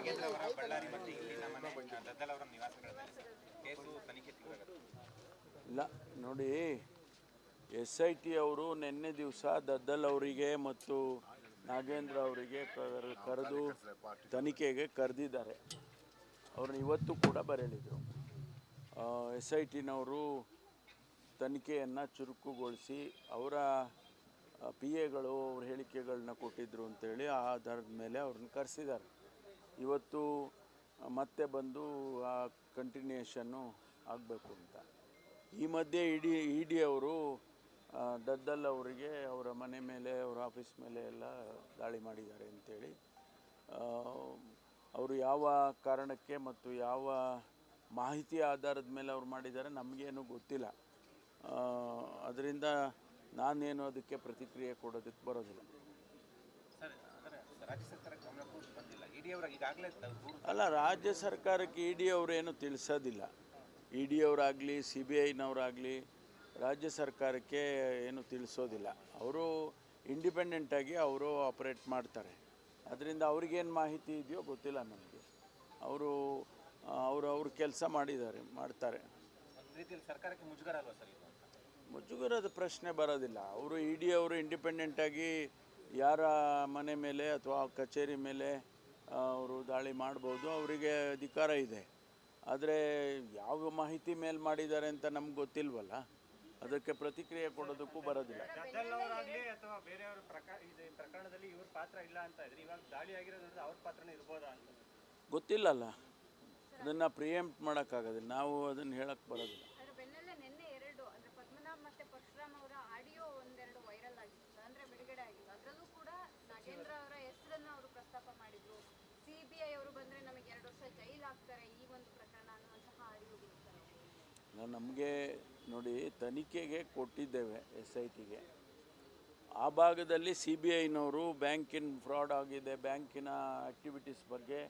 ನಾಗೇಂದ್ರ ಅವರ ಬಳ್ಳಾರಿ ಮತ್ತು ಇಲ್ಲಿನ ಮನೆ ದದ್ದಲ್ ಅವರ ನಿವಾಸಗಳ ಮೇಲೆ ಕೇಸು ತನಿಖೆ ಇಲ್ಲ ನೋಡಿ, SIT ಅವರು ನಿನ್ನೆ ದಿವಸ ದದ್ದಲ್ ಅವರಿಗೆ ಮತ್ತು ನಾಗೇಂದ್ರ ಅವರಿಗೆ ಕರೆದು ತನಿಖೆಗೆ ಕರೆದಿದ್ದಾರೆ. ಅವ್ರನ್ನ ಇವತ್ತು ಕೂಡ ಬರೆಯಲಿದ್ರು. SITನವರು ತನಿಖೆಯನ್ನು ಚುರುಕುಗೊಳಿಸಿ ಅವರ PAಗಳು ಅವ್ರ ಹೇಳಿಕೆಗಳನ್ನ ಕೊಟ್ಟಿದ್ದರು ಅಂತೇಳಿ ಆ ಆಧಾರದ ಮೇಲೆ ಅವ್ರನ್ನ ಕರೆಸಿದ್ದಾರೆ. ಇವತ್ತು ಮತ್ತೆ ಬಂದು ಆ ಕಂಟಿನ್ಯೂಷನ್ನು ಆಗಬೇಕು ಅಂತ. ಈ ಮಧ್ಯೆ ಇಡಿ ಅವರು ದದ್ದಲ್ ಅವರಿಗೆ ಅವರ ಮನೆ ಮೇಲೆ ಅವರ ಆಫೀಸ್ ಮೇಲೆ ಎಲ್ಲ ದಾಳಿ ಮಾಡಿದ್ದಾರೆ ಅಂತೇಳಿ, ಅವರು ಯಾವ ಕಾರಣಕ್ಕೆ ಮತ್ತು ಯಾವ ಮಾಹಿತಿ ಆಧಾರದ ಮೇಲೆ ಅವ್ರು ಮಾಡಿದ್ದಾರೆ ನಮಗೇನು ಗೊತ್ತಿಲ್ಲ. ಅದರಿಂದ ನಾನೇನು ಅದಕ್ಕೆ ಪ್ರತಿಕ್ರಿಯೆ ಕೊಡೋದಕ್ಕೆ ಬರೋದಿಲ್ಲ. ಅಲ್ಲ, ರಾಜ್ಯ ಸರ್ಕಾರಕ್ಕೆ ಇಡಿ ಅವರೇನು ತಿಳಿಸೋದಿಲ್ಲ. ಇಡಿ ಅವರಾಗಲಿ CBIನವರಾಗಲಿ ರಾಜ್ಯ ಸರ್ಕಾರಕ್ಕೆ ಏನು ತಿಳಿಸೋದಿಲ್ಲ. ಅವರು ಇಂಡಿಪೆಂಡೆಂಟಾಗಿ ಅವರು ಆಪ್ರೇಟ್ ಮಾಡ್ತಾರೆ. ಅದರಿಂದ ಅವ್ರಿಗೇನು ಮಾಹಿತಿ ಇದೆಯೋ ಗೊತ್ತಿಲ್ಲ ನಮಗೆ. ಅವರು ಕೆಲಸ ಮಾಡ್ತಾರೆ. ಸರ್ಕಾರಕ್ಕೆ ಮುಜುಗರ ಅಲ್ವಾ ಸರ್? ಮುಜುಗರದ ಪ್ರಶ್ನೆ ಬರೋದಿಲ್ಲ. ಇಡಿ ಅವರು ಇಂಡಿಪೆಂಡೆಂಟಾಗಿ ಯಾರ ಮನೆ ಮೇಲೆ ಅಥವಾ ಕಚೇರಿ ಮೇಲೆ ಅವರು ದಾಳಿ ಮಾಡ್ಬೋದು, ಅವರಿಗೆ ಅಧಿಕಾರ ಇದೆ. ಆದರೆ ಯಾವ ಮಾಹಿತಿ ಮೇಲೆ ಮಾಡಿದ್ದಾರೆ ಅಂತ ನಮ್ಗೆ ಗೊತ್ತಿಲ್ವಲ್ಲ, ಅದಕ್ಕೆ ಪ್ರತಿಕ್ರಿಯೆ ಕೊಡೋದಕ್ಕೂ ಬರೋದಿಲ್ಲ. ಅಥವಾ ಬೇರೆಯವರ ಪ್ರಕರಣದಲ್ಲಿ ಇವ್ರ ಪಾತ್ರ ಇಲ್ಲ ಅಂತ ಇದ್ರೆ ಇವಾಗ ದಾಳಿ ಆಗಿರೋದ್ರಿಂದ ಅವ್ರ ಪಾತ್ರನೇ ಇರ್ಬೋದಾ ಅಂತ ಗೊತ್ತಿಲ್ಲಲ್ಲ. ಅದನ್ನು ಪ್ರಿಯೆಂಪ್ಟ್ ಮಾಡೋಕ್ಕಾಗೋದಿಲ್ಲ, ನಾವು ಅದನ್ನು ಹೇಳಕ್ಕೆ ಬರೋದಿಲ್ಲ. ನಿನ್ನೆ ಪದ್ಮನಾಭ್ ಮತ್ತೆ ಪರಶುರಾಮ್ ಅವರ ಆಡಿಯೋ ಒಂದೆರಡು ವೈರಲ್ ಆಗಿತ್ತು, ಅಂದ್ರೆ ಬಿಡುಗಡೆ ಆಗಿತ್ತು. ಅದರಲ್ಲೂ ಕೂಡ ನಾಗೇಂದ್ರ ಅವರ ಹೆಸರನ್ನು ಅವರು ಪ್ರಸ್ತಾಪ ಮಾಡಿದ್ರು. CBI ಅವರು ಬಂದ್ರೆ ನಮಗೆ 2 ವರ್ಷ ಜೈಲ್ ಹಾಕ್ತಾರೆ ಈ ಒಂದು ಪ್ರಕರಣ ಅನ್ನುವಂತಹ ಆಡಿಯೋ ಬಿಡುತ್ತಾರೆ. ನಮಗೆ ನೋಡಿ, ತನಿಖೆಗೆ ಕೊಟ್ಟಿದ್ದೇವೆ SITಗೆ. ಆ ಭಾಗದಲ್ಲಿ CBIನವರು ಬ್ಯಾಂಕಿನ ಫ್ರಾಡ್ ಆಗಿದೆ, ಬ್ಯಾಂಕಿನ ಆ್ಯಕ್ಟಿವಿಟೀಸ್ ಬಗ್ಗೆ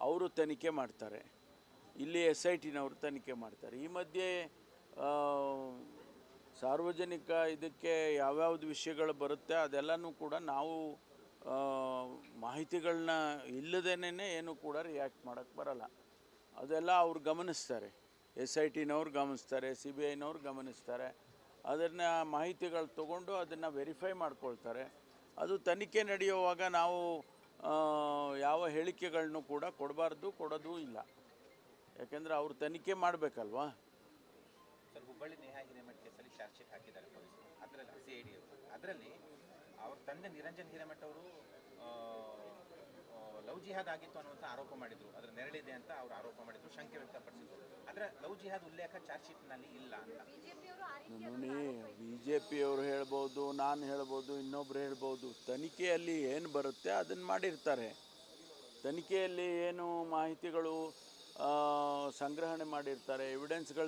ಅವರು ತನಿಖೆ ಮಾಡ್ತಾರೆ. ಇಲ್ಲಿ SITನವರು ತನಿಖೆ ಮಾಡ್ತಾರೆ. ಈ ಮಧ್ಯೆ ಸಾರ್ವಜನಿಕ ಇದಕ್ಕೆ ಯಾವ್ಯಾವ್ದು ವಿಷಯಗಳು ಬರುತ್ತೆ ಅದೆಲ್ಲನೂ ಕೂಡ ನಾವು ಮಾಹಿತಿಗಳನ್ನ ಇಲ್ಲದೇನೆ ಏನು ಕೂಡ ರಿಯಾಕ್ಟ್ ಮಾಡೋಕ್ಕೆ ಬರಲ್ಲ. ಅದೆಲ್ಲ ಅವ್ರು ಗಮನಿಸ್ತಾರೆ. SITನವ್ರು ಗಮನಿಸ್ತಾರೆ, CBIನವ್ರು ಗಮನಿಸ್ತಾರೆ. ಅದನ್ನು ಮಾಹಿತಿಗಳು ತೊಗೊಂಡು ಅದನ್ನು ವೆರಿಫೈ ಮಾಡ್ಕೊಳ್ತಾರೆ. ಅದು ತನಿಖೆ ನಡೆಯುವಾಗ ನಾವು ಯಾವ ಹೇಳಿಕೆಗಳನ್ನೂ ಕೂಡ ಕೊಡೋದೂ ಇಲ್ಲ. ಯಾಕೆಂದರೆ ಅವರು ತನಿಖೆ ಮಾಡಬೇಕಲ್ವಾ. ಸರ್, ಹುಬ್ಬಳ್ಳಿ ನೇಹಾ ಹಿರೇಮಠ್ ಕೇಸಲ್ಲಿ ಚಾರ್ಜ್ ಶೀಟ್ ಹಾಕಿದ್ದಾರೆ ಪೊಲೀಸರು. ಅದರಲ್ಲಿ CID ಅದರಲ್ಲಿ ಅವ್ರ ತಂದೆ ನಿರಂಜನ್ ಹಿರೇಮಠ್ ಅವರು ಲವ್ ಜಿಹಾದ್ ಆಗಿತ್ತು ಅನ್ನುವಂಥ ಆರೋಪ ಮಾಡಿದ್ರು. ಅದರ ನೆರಳಿದೆ ಅಂತ ಅವರು ಆರೋಪ ಮಾಡಿದ್ರು, ಶಂಕೆ ವ್ಯಕ್ತಪಡಿಸಿದ್ರು. ಆದರೆ ಲವ್ ಜಿಹಾದ್ ಉಲ್ಲೇಖ ಚಾರ್ಜ್ ಶೀಟ್ನಲ್ಲಿ ಇಲ್ಲ ಅಂತ BJPಯವರು ಹೇಳ್ಬೋದು, ನಾನು ಹೇಳ್ಬೋದು, ಇನ್ನೊಬ್ರು ಹೇಳ್ಬೋದು. ತನಿಖೆಯಲ್ಲಿ ಏನು ಬರುತ್ತೆ ಅದನ್ನು ಮಾಡಿರ್ತಾರೆ. ತನಿಖೆಯಲ್ಲಿ ಏನು ಮಾಹಿತಿಗಳು ಸಂಗ್ರಹಣೆ ಮಾಡಿರ್ತಾರೆ, ಎವಿಡೆನ್ಸ್ಗಳು